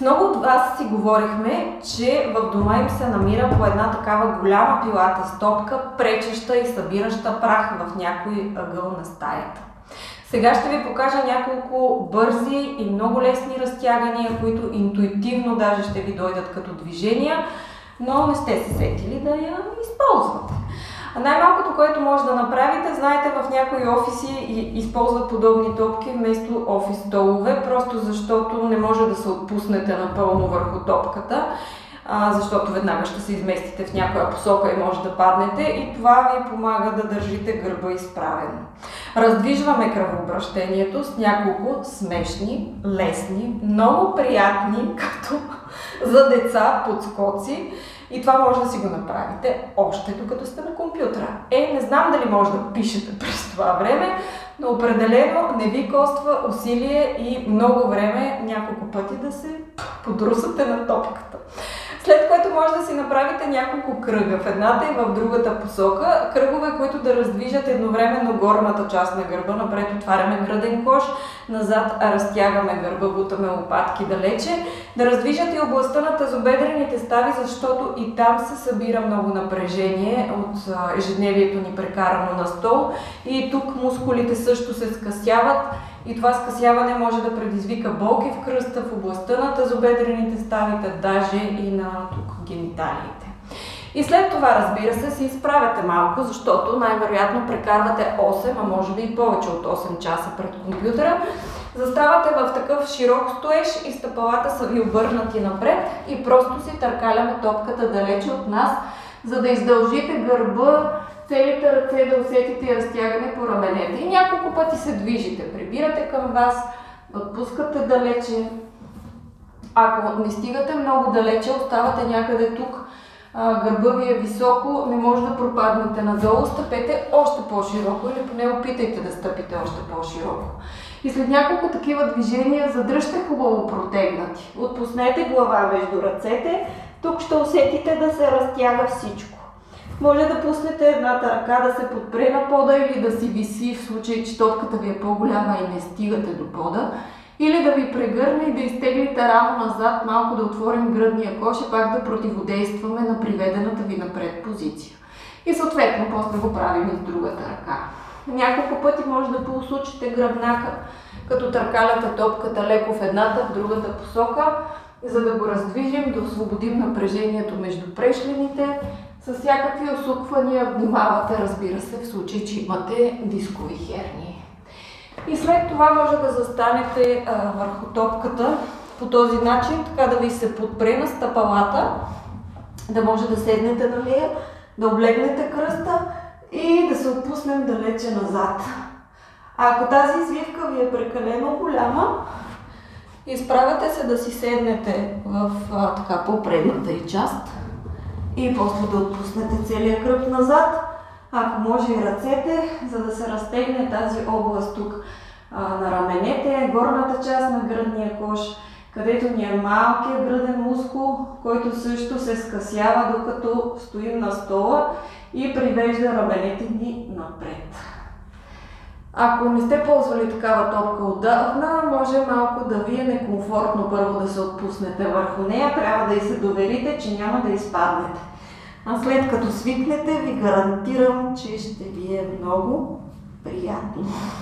много от вас си говорихме, че в дома им се намира по една такава голяма пилата топка, пречеща и събираща прах в някой ъгъл на стаята. Сега ще ви покажа няколко бързи и много лесни разтягания, които интуитивно даже ще ви дойдат като движения, но не сте се сетили да я използвате. Най-малкото, което може да направите, знаете, в някои офиси използват подобни топки вместо офис столове, просто защото не може да се отпуснете напълно върху топката, защото веднага ще се изместите в някоя посока и може да паднете, и това ви помага да държите гърба изправен. Раздвижваме кръвообращението с няколко смешни, лесни, много приятни, като за деца, подскоци. И това може да си го направите още докато сте на компютъра. Не знам дали може да пишете през това време, но определено не ви коства усилие и много време няколко пъти да се подрусате на топката. След което може да си направите няколко кръга в едната и в другата посока. Кръгове, които да раздвижат едновременно горната част на гърба. Напред отваряме гръден кош, назад разтягаме гърба, бутаме лопатки далече. Да раздвижат и областта на тазобедрените стави, защото и там се събира много напрежение от ежедневието ни прекарано на стол. И тук мускулите също се скъсяват. И това скъсяване може да предизвика болки в кръста, в областта на тазобедрените стави, даже и на гениталиите. И след това, разбира се, се изправяте малко, защото най-вероятно прекарвате 8, а може би и повече от 8 часа пред компютъра. Заставате в такъв широк стоеж и стъпалата са ви обърнати напред и просто си търкаляме топката далече от нас, за да издължите гърба, целите ръце да усетите разтягане по раменете. И няколко пъти се движите, прибирате към вас, отпускате далече. Ако не стигате много далече, оставате някъде тук, гърба ви е високо, не може да пропаднете надолу, стъпете още по-широко или поне опитайте да стъпите още по-широко. И след няколко такива движения задръжте хубаво протегнати. Отпуснете глава между ръцете, тук ще усетите да се разтяга всичко. Може да пуснете едната ръка да се подпре на пода или да си виси в случай, че топката ви е по-голяма и не стигате до пода. Или да ви прегърне и да изтеглите рамо назад, малко да отворим гръдния кош и пак да противодействаме на приведената ви напред позиция. И съответно после го правим и с другата ръка. Няколко пъти може да поусучите гръбнака, като търкаляте топката леко в едната, в другата посока, за да го раздвижим, да освободим напрежението между прешлените. С всякакви усуквания внимавате, разбира се, в случай, че имате дискови хернии. И след това може да застанете върху топката по този начин, така да ви се подпре на стъпалата, да може да седнете на нея, да облегнете кръста и да се отпуснем далече назад. Ако тази извивка ви е прекалено голяма, изправяте се да си седнете в така по-предната й част и после да отпуснете целия кръг назад. Ако може и ръцете, за да се разтегне тази област тук на раменете, горната част на гръдния кош, където ни е малкият гръден мускул, който също се скъсява докато стоим на стола и привежда раменете ни напред. Ако не сте ползвали такава топка отдавна, може малко да ви е некомфортно първо да се отпуснете върху нея, трябва да й се доверите, че няма да изпаднете. А след като свикнете, ви гарантирам, че ще ви е много приятно.